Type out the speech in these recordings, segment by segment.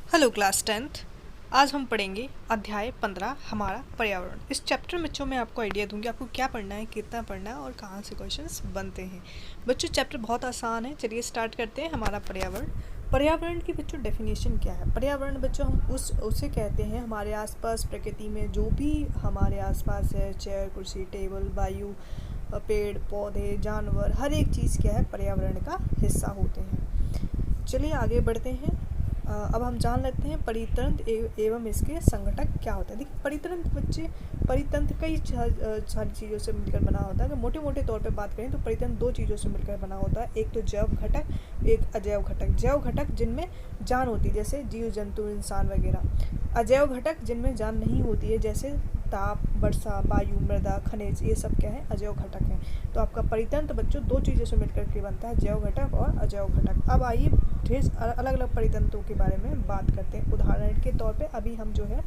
Hello class 10th। आज हम पढ़ेंगे अध्याय 15 हमारा पर्यावरण। इस चैप्टर में बच्चों मैं आपको आइडिया दूंगी आपको क्या पढ़ना है, कितना पढ़ना है और कहाँ से क्वेश्चंस बनते हैं। बच्चों चैप्टर बहुत आसान है, चलिए स्टार्ट करते हैं। हमारा पर्यावरण, पर्यावरण की बच्चों डेफिनेशन क्या है। पर्यावरण बच्चों हम उसे कहते हैं हमारे आसपास प्रकृति में जो भी हमारे आसपास है, चेयर कुर्सी टेबल वायु पेड़ पौधे जानवर, हर एक चीज़ क्या है पर्यावरण का हिस्सा होते हैं। चलिए आगे बढ़ते हैं। अब हम जान लेते हैं परितंत्र एवं इसके संगठक क्या होता है। देखिए परितंत्र बच्चे, परितंत्र कई सारी चीज़ों से मिलकर बना होता है। अगर मोटे मोटे तौर पे बात करें तो परितंत्र दो चीज़ों से मिलकर बना होता है, एक तो जैव घटक, एक अजैव घटक। जैव घटक जिनमें जान होती है जैसे जीव जंतु इंसान वगैरह। अजैव घटक जिनमें जान नहीं होती है जैसे ताप वर्षा वायु मृदा खनिज, ये सब क्या है अजैव घटक हैं। तो आपका परितंत्र बच्चों दो चीज़ों से मिलकर के बनता है, जैव घटक और अजैव घटक। अब आइए ढेर अलग अलग परितंत्रों के बारे में बात करते हैं। उदाहरण के तौर पे अभी हम जो है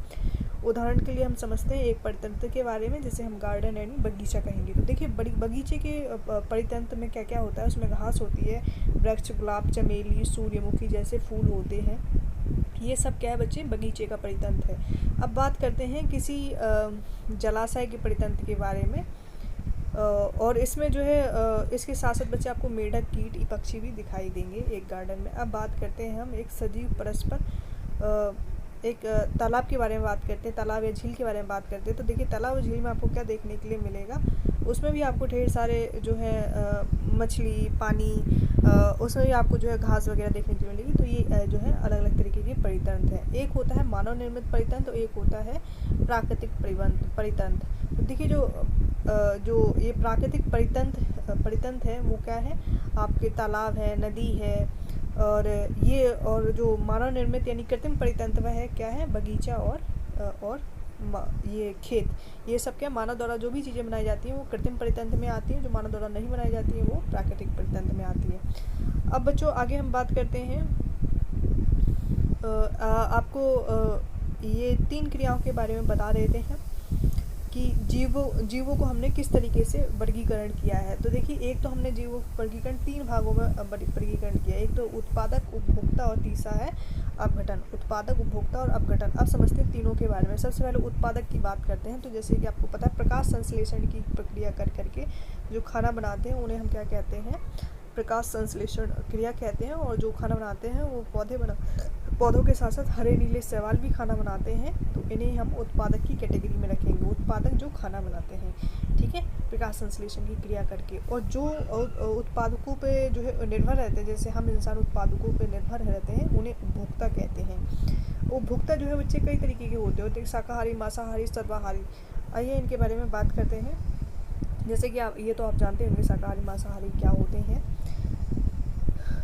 उदाहरण के लिए हम समझते हैं एक परितंत्र के बारे में, जैसे हम गार्डन यानी बगीचा कहेंगे। तो देखिए बगीचे के परितंत्र में क्या क्या होता है, उसमें घास होती है, वृक्ष गुलाब चमेली सूर्यमुखी जैसे फूल होते हैं। ये सब क्या है बच्चे बगीचे का परितंत्र है। अब बात करते हैं किसी जलाशय के परितंत्र के बारे में, और इसमें जो है इसके साथ साथ बच्चे आपको मेढक कीट पक्षी भी दिखाई देंगे एक गार्डन में। अब बात करते हैं हम एक सजीव परस्पर एक तालाब के बारे में बात करते हैं, तालाब या झील के बारे में बात करते हैं। तो देखिए तालाब और झील में आपको क्या देखने के लिए मिलेगा, उसमें भी आपको ढेर सारे जो है मछली पानी, उसमें भी आपको जो है घास वगैरह देखने को मिलेगी। तो ये जो है अलग अलग तरीके के परितंत्र हैं। एक होता है मानव निर्मित परितंत्र और एक होता है प्राकृतिक परितंत्र। तो देखिए जो ये प्राकृतिक परितंत्र है वो क्या है, आपके तालाब है नदी है, और जो मानव निर्मित यानी कृत्रिम परितंत्र है क्या है बगीचा और ये खेत। ये सब क्या मानव द्वारा जो भी चीज़ें बनाई जाती हैं वो कृत्रिम परितंत्र में आती हैं, जो मानव द्वारा नहीं बनाई जाती हैं वो प्राकृतिक परितंत्र में आती है। अब बच्चों आगे हम बात करते हैं आपको ये तीन क्रियाओं के बारे में बता देते हैं कि जीवों को हमने किस तरीके से वर्गीकरण किया है। तो देखिए एक तो हमने जीवों का वर्गीकरण तीन भागों में वर्गीकरण किया, एक तो उत्पादक उपभोक्ता और तीसरा है अपघटन। उत्पादक उपभोक्ता और अपघटन। अब समझते हैं तीनों के बारे में। सबसे पहले उत्पादक की बात करते हैं। तो जैसे कि आपको पता है प्रकाश संश्लेषण की प्रक्रिया कर करके जो खाना बनाते हैं उन्हें हम क्या कहते हैं, प्रकाश संश्लेषण क्रिया कहते हैं। और जो खाना बनाते हैं वो पौधों के साथ साथ हरे नीले शैवाल भी खाना बनाते हैं। तो इन्हें हम उत्पादक की कैटेगरी में रखेंगे, उत्पादक जो खाना बनाते हैं, ठीक है, प्रकाश संश्लेषण की क्रिया करके। और जो उत्पादकों पे जो है निर्भर रहते हैं, जैसे हम इंसान उत्पादकों पे निर्भर रहते हैं, उन्हें उपभोक्ता कहते हैं। उपभोक्ता जो है बच्चे कई तरीके के होते हैं, शाकाहारी मांसाहारी सर्वाहारी। आइए इनके बारे में बात करते हैं। जैसे कि आप ये तो आप जानते होंगे शाकाहारी मांसाहारी क्या होते हैं।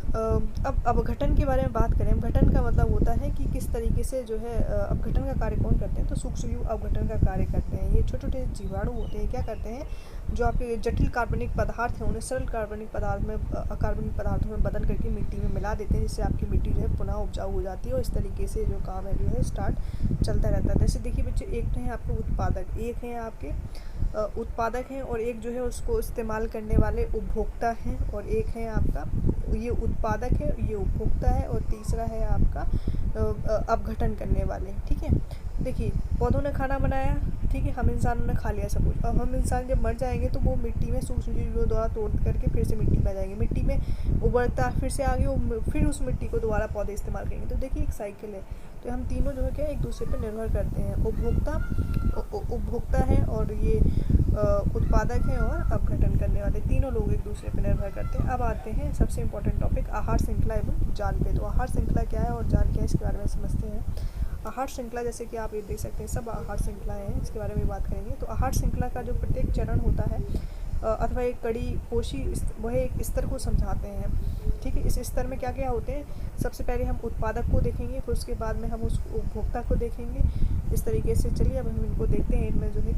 अब अपघटन के बारे में बात करें। अपघटन का मतलब होता है कि किस तरीके से जो है अपघटन का कार्य कौन करते हैं, तो सूक्ष्मजीव अपघटन का कार्य करते हैं। ये छोटे छोटे जीवाणु होते हैं, क्या करते हैं, जो आपके जटिल कार्बनिक पदार्थ हैं उन्हें सरल कार्बनिक पदार्थों में बदल करके मिट्टी में मिला देते हैं, जिससे आपकी मिट्टी जो है पुनः उपजाऊ हो जाती है। और इस तरीके से जो काम है जो है स्टार्ट चलता रहता है। जैसे देखिए बच्चे एक तो है आपके उत्पादक, एक है आपके उत्पादक हैं, और एक जो है उसको इस्तेमाल करने वाले उपभोक्ता हैं, और एक है आपका ये उत्पादक है ये उपभोक्ता है, और तीसरा है आपका अपघटन करने वाले, ठीक है। देखिए पौधों ने खाना बनाया, ठीक है, हम इंसानों ने खा लिया सब कुछ। अब हम इंसान जब मर जाएंगे तो वो मिट्टी में सूक्ष्मजीवों द्वारा तोड़ करके फिर से मिट्टी में आ जाएंगे, मिट्टी में उबरता फिर से आगे फिर उस मिट्टी को दोबारा पौधे इस्तेमाल करेंगे। तो देखिए एक साइकिल है। तो हम तीनों जो है क्या एक दूसरे पर निर्भर करते हैं, उपभोक्ता है और ये उत्पादक है और अपघटन करने वाले, तीनों लोग एक दूसरे पर निर्भर करते हैं। अब आते हैं सबसे इम्पोर्टेंट टॉपिक आहार श्रृंखला एवं जाल पे। तो आहार श्रृंखला क्या है और जाल क्या है इसके बारे में समझते हैं। आहार श्रृंखला जैसे कि आप ये देख सकते हैं सब आहार श्रृंखलाएँ हैं, इसके बारे में बात करेंगे। तो आहार श्रृंखला का जो प्रत्येक चरण होता है अथवा एक कड़ी पोशी वह एक स्तर को समझाते हैं, ठीक है। इस स्तर में क्या क्या होते हैं, सबसे पहले हम उत्पादक को देखेंगे, फिर उसके बाद में हम उस उपभोक्ता को देखेंगे। इस तरीके से चलिए अब हम इनको देखते हैं, इनमें जो है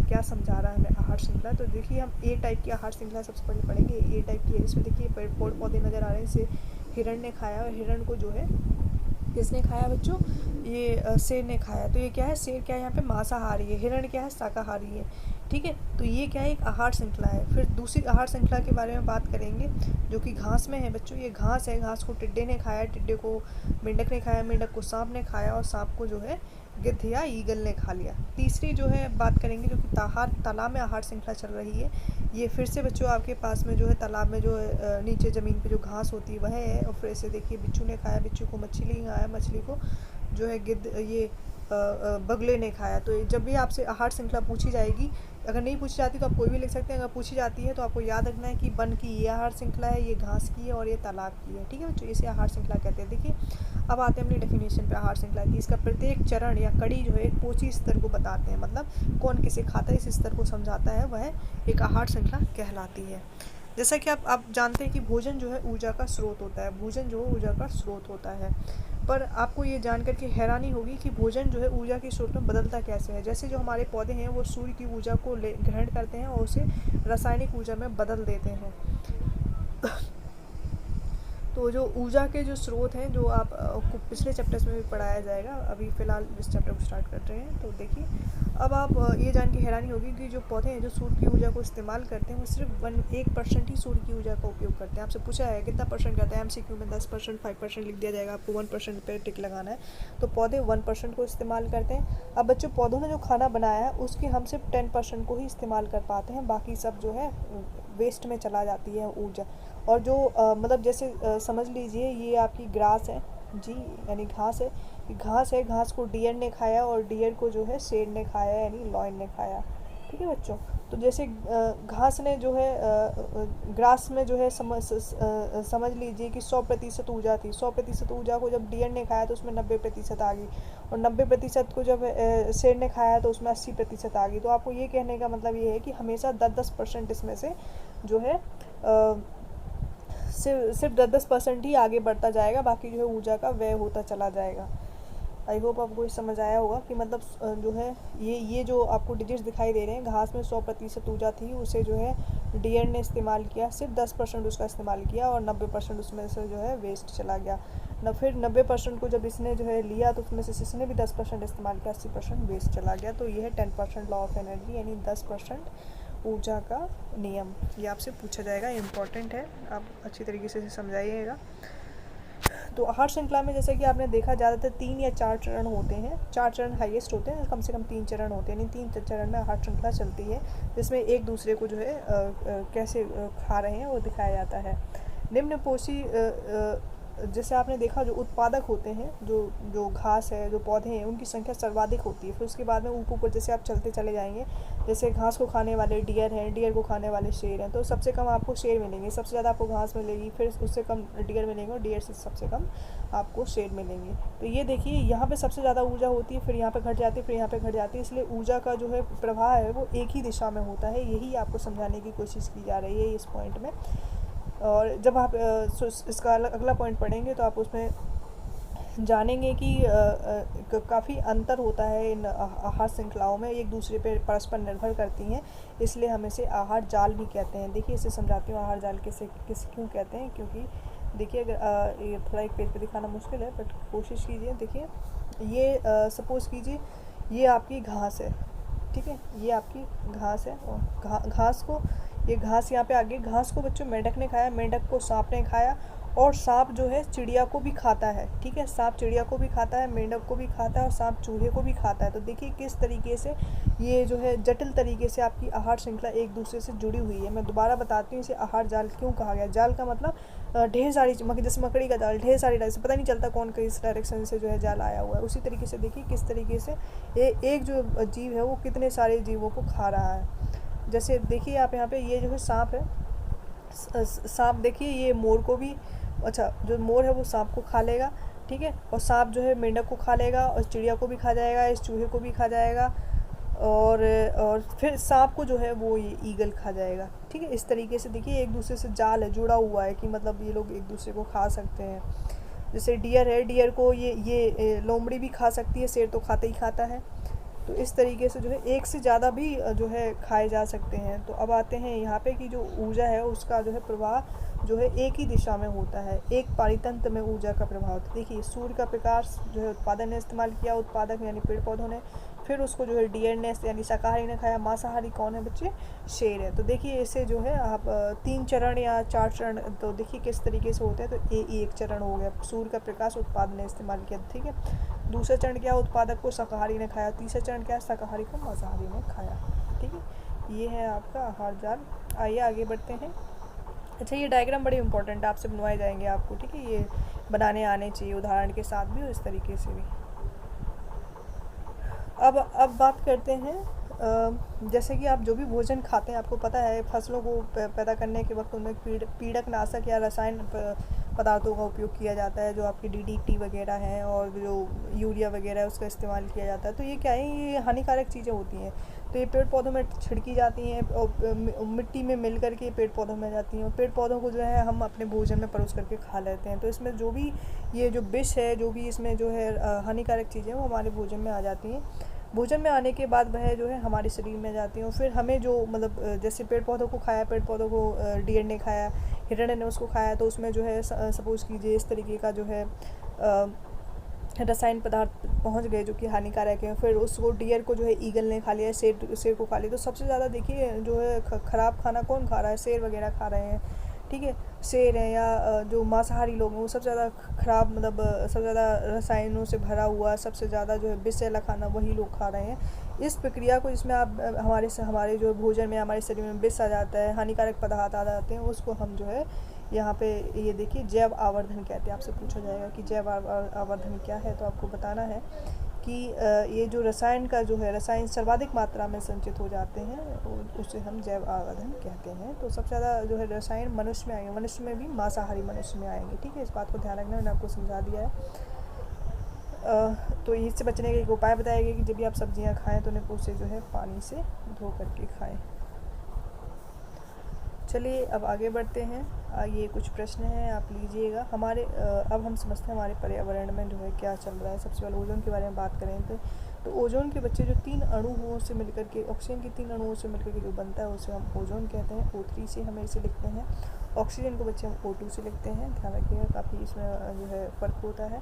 क्या समझा रहा है हमें आहार श्रृंखला। तो देखिए हम ए टाइप की आहार श्रृंखला सबसे पहले पढ़ेंगे। ए टाइप की है, इसमें देखिए पेड़ पौधे नज़र आ रहे हैं। इसे हिरण ने खाया, और हिरण को जो है किसने खाया बच्चों, ये शेर ने खाया। तो ये क्या है, शेर क्या है यहाँ पे मांसाहारी है, हिरण क्या है शाकाहारी है। ठीक है। तो ये क्या है, एक आहार श्रृंखला है। फिर दूसरी आहार श्रृंखला के बारे में बात करेंगे जो कि घास में है बच्चों। ये घास है, घास को टिड्डे ने खाया, टिड्डे को मेंढक ने खाया, मेंढक को सांप ने खाया और सांप को जो है गिद्ध या ईगल ने खा लिया। तीसरी जो है बात करेंगे जो कि तालाब में आहार श्रृंखला चल रही है। ये फिर से बच्चों आपके पास में जो है तालाब में जो है नीचे ज़मीन पे जो घास होती है वह है। और फिर से देखिए बिच्छू ने खाया, बिच्छू को मछली खाया, मछली को जो है गिद्ध ये बगले ने खाया। तो जब भी आपसे आहार श्रृंखला पूछी जाएगी, अगर नहीं पूछी जाती तो आप कोई भी लिख सकते हैं, अगर पूछी जाती है तो आपको याद रखना है कि वन की ये आहार श्रृंखला है, ये घास की है और ये तालाब की है। ठीक है बच्चों, इसे आहार श्रृंखला कहते हैं। देखिए अब आते हैं अपनी डेफिनेशन पे आहार श्रृंखला की। इसका प्रत्येक चरण या कड़ी जो है एक पोषी स्तर को बताते हैं, मतलब कौन किसे खाता है इस स्तर को समझाता है, वह एक आहार श्रृंखला कहलाती है। जैसा कि आप जानते हैं कि भोजन जो है ऊर्जा का स्रोत होता है, भोजन जो है ऊर्जा का स्रोत होता है। पर आपको ये जानकर के हैरानी होगी कि भोजन जो है ऊर्जा के स्रोत में बदलता कैसे है। जैसे जो हमारे पौधे हैं वो सूर्य की ऊर्जा को ग्रहण करते हैं और उसे रासायनिक ऊर्जा में बदल देते हैं। तो जो ऊर्जा के जो स्रोत हैं जो आपको पिछले चैप्टर्स में भी पढ़ाया जाएगा, अभी फ़िलहाल इस चैप्टर को स्टार्ट कर रहे हैं। तो देखिए अब आप ये जान के हैरानी होगी कि जो पौधे हैं जो सूर्य की ऊर्जा को इस्तेमाल करते हैं वो सिर्फ 1% ही सूर्य की ऊर्जा का उपयोग करते हैं। आपसे पूछा है कितना परसेंट करते हैं, MCQ में 10%, 5% लिख दिया जाएगा, आपको 1% पे टिक लगाना है। तो पौधे 1% को इस्तेमाल करते हैं। अब बच्चों पौधों ने जो खाना बनाया है उसके हम सिर्फ 10% को ही इस्तेमाल कर पाते हैं, बाकी सब जो है वेस्ट में चला जाती है ऊर्जा। और जो मतलब जैसे समझ लीजिए ये आपकी ग्रास है जी, यानी घास है, घास है, घास को डियर ने खाया और डियर को जो है शेर ने खाया यानी लॉयन ने खाया। ठीक है बच्चों, तो जैसे घास ने जो है ग्रास में जो है समझ लीजिए कि 100% ऊर्जा थी। 100% ऊर्जा को जब डियर ने खाया तो उसमें 90% आ गई, और 90% को जब शेर ने खाया तो उसमें 80% आ गई। तो आपको ये कहने का मतलब ये है कि हमेशा 10% इसमें से जो है सिर्फ 10% ही आगे बढ़ता जाएगा, बाकी जो है ऊर्जा का व्यय होता चला जाएगा। आई होप आपको ये समझ आया होगा कि मतलब जो है ये जो आपको डिजिट्स दिखाई दे रहे हैं, घास में 100% ऊर्जा थी, उसे जो है डियर ने इस्तेमाल किया, सिर्फ 10% उसका इस्तेमाल किया और 90% उसमें से जो है वेस्ट चला गया न। फिर 90% को जब इसने जो है लिया तो उसमें से इसने भी 10% इस्तेमाल किया, 80% वेस्ट चला गया। तो ये है 10% लॉ ऑफ एनर्जी, यानी 10% ऊर्जा का नियम। ये आपसे पूछा जाएगा, इम्पॉर्टेंट है, आप अच्छी तरीके से समझाइएगा। तो आहार श्रृंखला में जैसा कि आपने देखा ज़्यादातर 3 या 4 चरण होते हैं, 4 चरण हाईएस्ट होते हैं, कम से कम 3 चरण होते हैं। 3 चरण में आहार श्रृंखला चलती है जिसमें एक दूसरे को जो है कैसे खा रहे हैं वो दिखाया जाता है। निम्न पोषी जैसे आपने देखा जो उत्पादक होते हैं, जो घास है, जो पौधे हैं, उनकी संख्या सर्वाधिक होती है। फिर उसके बाद में ऊपर जैसे आप चलते चले जाएंगे, जैसे घास को खाने वाले डियर हैं, डियर को खाने वाले शेर हैं, तो सबसे कम आपको शेर मिलेंगे, सबसे ज़्यादा आपको घास मिलेगी, फिर उससे कम डियर मिलेंगे और डियर से सबसे कम आपको शेर मिलेंगे। तो ये देखिए यहाँ पे सबसे ज़्यादा ऊर्जा होती है, फिर यहाँ पे घट जाती है, फिर यहाँ पे घट जाती है, इसलिए ऊर्जा का जो है प्रवाह है वो एक ही दिशा में होता है। यही आपको समझाने की कोशिश की जा रही है इस पॉइंट में। और जब आप इसका अगला पॉइंट पढ़ेंगे तो आप उसमें जानेंगे कि काफ़ी अंतर होता है इन आहार श्रृंखलाओं में, एक दूसरे पर परस्पर निर्भर करती हैं, इसलिए हम इसे आहार जाल भी कहते हैं। देखिए इसे समझाती हूँ आहार जाल किस क्यों कहते हैं, क्योंकि देखिए अगर ये थोड़ा एक पेज पे दिखाना मुश्किल है बट कोशिश कीजिए। देखिए ये सपोज़ कीजिए ये आपकी घास है, ठीक है, ये आपकी घास है और घास को ये घास यहाँ पे आगे, घास को बच्चों मेंढक ने खाया, मेंढक को सांप ने खाया और सांप जो है चिड़िया को भी खाता है। ठीक है, सांप चिड़िया को भी खाता है, मेंढक को भी खाता है और सांप चूहे को भी खाता है। तो देखिए किस तरीके से ये जो है जटिल तरीके से आपकी आहार श्रृंखला एक दूसरे से जुड़ी हुई है। मैं दोबारा बताती हूँ इसे आहार जाल क्यों कहा गया। जाल का मतलब ढेर सारी, जैसे मकड़ी का जाल, ढेर सारी डायरेक्शन, पता नहीं चलता कौन किस डायरेक्शन से जो है जाल आया हुआ है। उसी तरीके से देखिए किस तरीके से एक जो जीव है वो कितने सारे जीवों को खा रहा है। जैसे देखिए आप यहाँ पे ये जो है सांप है, सांप देखिए ये मोर को भी, अच्छा जो मोर है वो सांप को खा लेगा, ठीक है, और सांप जो है मेंढक को खा लेगा और चिड़िया को भी खा जाएगा, इस चूहे को भी खा जाएगा और फिर सांप को जो है वो ये ईगल खा जाएगा। ठीक है, इस तरीके से देखिए एक दूसरे से जाल है, जुड़ा हुआ है कि मतलब ये लोग एक दूसरे को खा सकते हैं। जैसे डियर है, डियर को ये लोमड़ी भी खा सकती है, शेर तो खाता ही खाता है। तो इस तरीके से जो है एक से ज़्यादा भी जो है खाए जा सकते हैं। तो अब आते हैं यहाँ पे कि जो ऊर्जा है उसका जो है प्रवाह जो है एक ही दिशा में होता है, एक पारितंत्र में ऊर्जा का प्रभाव होता है। देखिए सूर्य का प्रकाश जो है उत्पादन ने इस्तेमाल किया, उत्पादक यानी पेड़ पौधों ने, फिर उसको जो है डियर ने यानी शाकाहारी ने खाया। मांसाहारी कौन है बच्चे? शेर है। तो देखिए इसे जो है आप 3 चरण या 4 चरण, तो देखिए किस तरीके से होते हैं। तो ये एक चरण हो गया, सूर्य का प्रकाश उत्पादन ने इस्तेमाल किया, ठीक है। दूसरा चरण क्या, उत्पादक को शाकाहारी ने खाया। तीसरा चरण क्या, शाकाहारी को मांसाहारी ने खाया, ठीक है। ये है आपका आहार जाल। आइए आगे बढ़ते हैं। अच्छा, ये डायग्राम बड़े इंपॉर्टेंट आपसे बनवाए जाएंगे आपको, ठीक है। ये बनाने आने चाहिए उदाहरण के साथ भी और इस तरीके से भी। अब बात करते हैं जैसे कि आप जो भी भोजन खाते हैं, आपको पता है फसलों को पैदा करने के वक्त उनमें पीड़क नाशक या रसायन पदार्थों का उपयोग किया जाता है, जो आपकी DDT वगैरह हैं और जो यूरिया वगैरह है उसका इस्तेमाल किया जाता है। तो ये क्या है, ये हानिकारक चीज़ें होती हैं। तो ये पेड़ पौधों में छिड़की जाती हैं और मिट्टी में मिल करके पेड़ पौधों में जाती हैं, और पेड़ पौधों को जो है हम अपने भोजन में परोस करके खा लेते हैं। तो इसमें जो भी ये जो विष है, जो भी इसमें जो है हानिकारक चीज़ें वो हमारे भोजन में आ जाती हैं। भोजन में आने के बाद वह जो है हमारे शरीर में जाती हैं, और फिर हमें जो मतलब जैसे पेड़ पौधों को खाया, पेड़ पौधों को डियर ने खाया, हिरण ने उसको खाया, तो उसमें जो है सपोज़ कीजिए इस तरीके का जो है रसायन पदार्थ पहुंच गए जो कि हानिकारक है। फिर उसको डियर को जो है ईगल ने खा लिया, शेर को खा लिया। तो सबसे ज़्यादा देखिए जो है ख़राब खाना कौन खा रहा है, शेर वगैरह खा रहे हैं, ठीक है। शेर हैं या जो मांसाहारी लोग हैं वो सबसे ज़्यादा ख़राब, मतलब सबसे ज़्यादा रसायनों से भरा हुआ, सबसे ज़्यादा जो है विष वाला खाना वही लोग खा रहे हैं। इस प्रक्रिया को जिसमें आप हमारे जो भोजन में, हमारे शरीर में विष आ जाता है, हानिकारक पदार्थ आ जाते हैं, उसको हम जो है यहाँ पे ये देखिए जैव आवर्धन कहते हैं। आपसे पूछा जाएगा कि जैव आवर्धन क्या है, तो आपको बताना है कि ये जो रसायन का जो है, रसायन सर्वाधिक मात्रा में संचित हो जाते हैं, उसे हम जैव आवर्धन कहते हैं। तो सबसे ज़्यादा जो है रसायन मनुष्य में आएंगे, मनुष्य में भी मांसाहारी मनुष्य में आएंगे, ठीक है। इस बात को ध्यान रखना, मैंने आपको समझा दिया है। तो इससे बचने का एक उपाय बताया गया कि जब भी आप सब्जियां खाएं तो उन्हें उसे जो है पानी से धो करके खाएं। चलिए अब आगे बढ़ते हैं। ये कुछ प्रश्न हैं, आप लीजिएगा। अब हम समझते हैं हमारे पर्यावरण में जो है क्या चल रहा है। सबसे पहले ओजोन के बारे में बात करें तो ओजोन के बच्चे जो 3 अणुओं से मिलकर के, ऑक्सीजन के 3 अणुओं से मिलकर के जो बनता है उसे हम ओजोन कहते हैं। O3 से हमें इसे लिखते हैं। ऑक्सीजन को बच्चे हम O2 से लिखते हैं। ध्यान रखिएगा, काफ़ी इसमें जो है फ़र्क होता है।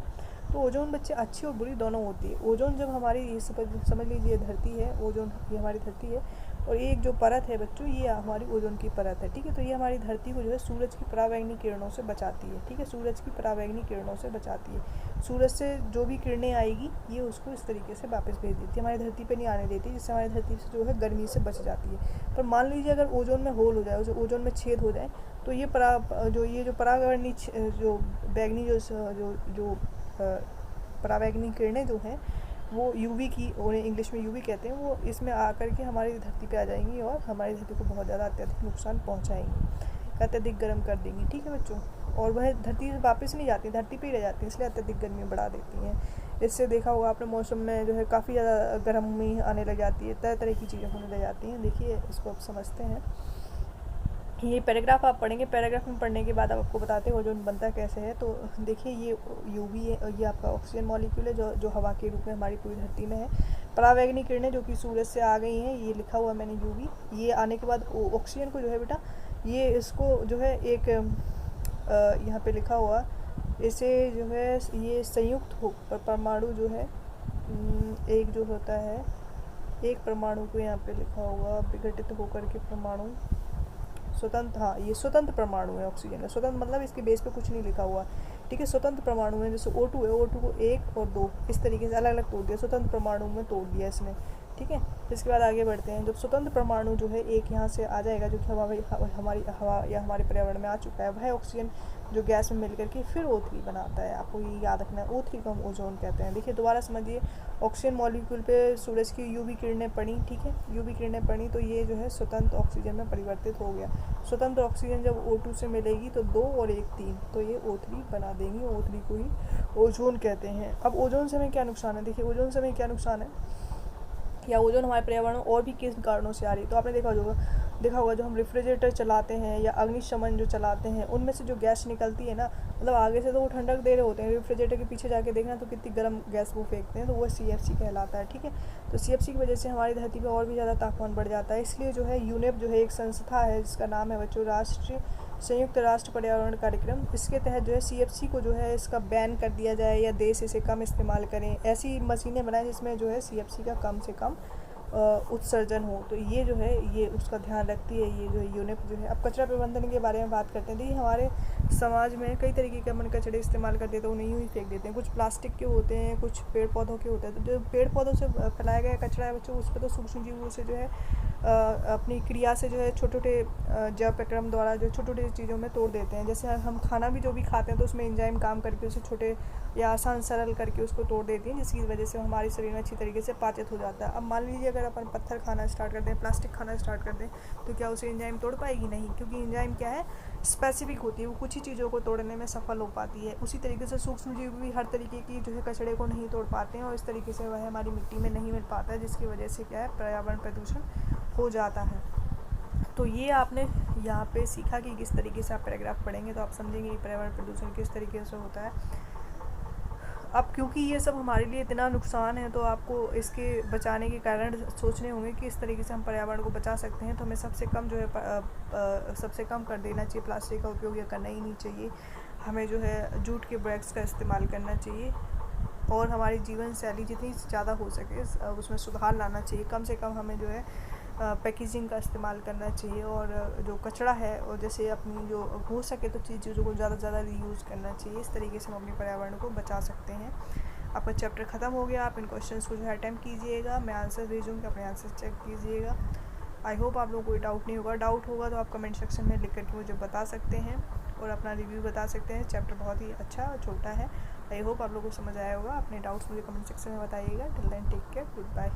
तो ओजोन बच्चे अच्छी और बुरी दोनों होती है। ओजोन जब हमारी, ये समझ लीजिए धरती है, ओजोन ये हमारी धरती है, और एक जो परत है बच्चों, ये हमारी ओजोन की परत है, ठीक है। तो ये हमारी धरती को जो है सूरज की परावैंगनी किरणों से बचाती है, ठीक है। सूरज की परावैंगनी किरणों से बचाती है। सूरज से जो भी किरणें आएगी ये उसको इस तरीके से वापस भेज देती है, हमारी धरती पे नहीं आने देती, जिससे हमारी धरती से जो है गर्मी से बच जाती है। पर मान लीजिए अगर ओजोन में होल हो जाए, ओजोन में छेद हो जाए, तो ये जो परावैंगनी जो बैगनी जो परावैंगनी किरणें जो हैं वो यूवी की, उन्हें इंग्लिश में यूवी कहते हैं, वो इसमें आकर के हमारी धरती पे आ जाएंगी और हमारी धरती को बहुत ज़्यादा अत्यधिक नुकसान पहुंचाएंगी, अत्यधिक गर्म कर देंगी, ठीक है बच्चों। और वह धरती से वापस नहीं जाती, धरती पे ही रह जाती है, इसलिए अत्यधिक गर्मी बढ़ा देती हैं। इससे देखा होगा आपने मौसम में जो है काफ़ी ज़्यादा गर्मी आने लग जाती है, तरह तरह की चीज़ें होने लग जाती हैं। देखिए इसको आप समझते हैं। ये पैराग्राफ आप पढ़ेंगे, पैराग्राफ में पढ़ने के बाद आप आपको बताते हैं ओजोन बनता कैसे है। तो देखिए ये यूवी है, ये आपका ऑक्सीजन मॉलिक्यूल है जो हवा के रूप में हमारी पूरी धरती में है। परावैंगनी किरणें जो कि सूरज से आ गई हैं, ये लिखा हुआ मैंने यूवी। ये आने के बाद ऑक्सीजन को जो है बेटा, ये इसको जो है एक यहाँ पे लिखा हुआ, इसे जो है ये संयुक्त हो परमाणु जो है, एक जो होता है, एक परमाणु को यहाँ पे लिखा हुआ विघटित होकर के परमाणु स्वतंत्र, हाँ ये स्वतंत्र परमाणु है ऑक्सीजन का। स्वतंत्र मतलब इसके बेस पे कुछ नहीं लिखा हुआ, ठीक है। स्वतंत्र परमाणु है, जैसे O2 है, O2 को 1 और 2 इस तरीके से अलग अलग तोड़ दिया, स्वतंत्र परमाणु में तोड़ दिया इसने, ठीक है। इसके बाद आगे बढ़ते हैं। जब स्वतंत्र परमाणु जो है एक यहाँ से आ जाएगा, जो कि हमारी हवा या हमारे पर्यावरण में आ चुका है, वह ऑक्सीजन जो गैस में मिल करके फिर O3 बनाता है। आपको ये याद रखना है, O3 को हम ओजोन कहते हैं। देखिए दोबारा समझिए, ऑक्सीजन मॉलिक्यूल पे सूरज की यूवी किरणें पड़ी, ठीक है, यूवी किरणें पड़ी, तो ये जो है स्वतंत्र ऑक्सीजन में परिवर्तित हो गया। स्वतंत्र ऑक्सीजन जब O2 से मिलेगी तो 2 और 1 3, तो ये O3 बना देंगी। O3 को ही ओजोन कहते हैं। अब ओजोन से हमें क्या नुकसान है, देखिए ओजोन से हमें क्या नुकसान है, या ओजोन हमारे पर्यावरण और भी किस कारणों से आ रही है। तो आपने देखा होगा जो हम रेफ्रिजरेटर चलाते हैं या अग्निशमन जो चलाते हैं, उनमें से जो गैस निकलती है ना, मतलब आगे से तो वो ठंडक दे रहे होते हैं, रेफ्रिजरेटर के पीछे जाके देखना तो कितनी गर्म गैस वो फेंकते हैं, तो वो CFC कहलाता है, ठीक है। तो CFC की वजह से हमारी धरती पर और भी ज़्यादा तापमान बढ़ जाता है। इसलिए जो है यूनेप जो है एक संस्था है जिसका नाम है बच्चों राष्ट्रीय संयुक्त राष्ट्र पर्यावरण कार्यक्रम, इसके तहत जो है CFC को जो है इसका बैन कर दिया जाए या देश इसे कम इस्तेमाल करें। ऐसी मशीनें बनाएं जिसमें जो है CFC का कम से कम उत्सर्जन हो। तो ये जो है ये उसका ध्यान रखती है, ये जो है यूनिप जो है। अब कचरा प्रबंधन के बारे में बात करते हैं। देखिए हमारे समाज में कई तरीके के अपन कचरे इस्तेमाल कर देते हैं, उन्हें यूँ ही फेंक देते हैं। कुछ प्लास्टिक के होते हैं, कुछ पेड़ पौधों के होते हैं। तो जो पेड़ पौधों से फैलाया गया कचरा है बच्चों, उस पर तो सूक्ष्म जीवों से जो है अपनी क्रिया से जो है छोटे छोटे जैव प्रक्रम द्वारा जो छोटी छोटी चीज़ों में तोड़ देते हैं। जैसे हम खाना भी जो भी खाते हैं तो उसमें एंजाइम काम करके उसे छोटे या आसान सरल करके उसको तोड़ देती हैं, जिसकी वजह से हमारे शरीर में अच्छी तरीके से पाचित हो जाता है। अब मान लीजिए अगर अपन पत्थर खाना स्टार्ट कर दें, प्लास्टिक खाना स्टार्ट कर दें, तो क्या उसे एंजाइम तोड़ पाएगी? नहीं, क्योंकि एंजाइम क्या है, स्पेसिफिक होती है, वो कुछ ही चीज़ों को तोड़ने में सफल हो पाती है। उसी तरीके से सूक्ष्म जीव भी हर तरीके की जो है कचरे को नहीं तोड़ पाते हैं और इस तरीके से वह हमारी मिट्टी में नहीं मिल पाता है, जिसकी वजह से क्या है, पर्यावरण प्रदूषण हो जाता है। तो ये आपने यहाँ पे सीखा कि किस तरीके से आप पैराग्राफ पढ़ेंगे तो आप समझेंगे कि पर्यावरण प्रदूषण किस तरीके से होता है। अब क्योंकि ये सब हमारे लिए इतना नुकसान है तो आपको इसके बचाने के कारण सोचने होंगे कि इस तरीके से हम पर्यावरण को बचा सकते हैं। तो हमें सबसे कम जो है सबसे कम कर देना चाहिए, प्लास्टिक का उपयोग या करना ही नहीं चाहिए। हमें जो है जूट के बैग्स का इस्तेमाल करना चाहिए और हमारी जीवन शैली जितनी ज़्यादा हो सके उसमें सुधार लाना चाहिए। कम से कम हमें जो है पैकेजिंग का इस्तेमाल करना चाहिए और जो कचरा है और जैसे अपनी जो हो सके तो चीज़ों को ज़्यादा से ज़्यादा रीयूज़ करना चाहिए। इस तरीके से हम अपने पर्यावरण को बचा सकते हैं। आपका चैप्टर ख़त्म हो गया। आप इन क्वेश्चंस को जो है अटैम्प्ट कीजिएगा, मैं आंसर भेजूँगी, अपने आंसर चेक कीजिएगा। आई होप आप लोगों को कोई डाउट नहीं होगा। डाउट होगा तो आप कमेंट सेक्शन में लिख करके मुझे बता सकते हैं और अपना रिव्यू बता सकते हैं। चैप्टर बहुत ही अच्छा और छोटा है। आई होप आप लोगों को समझ आया होगा। अपने डाउट्स मुझे कमेंट सेक्शन में बताइएगा। Till then take care, good bye.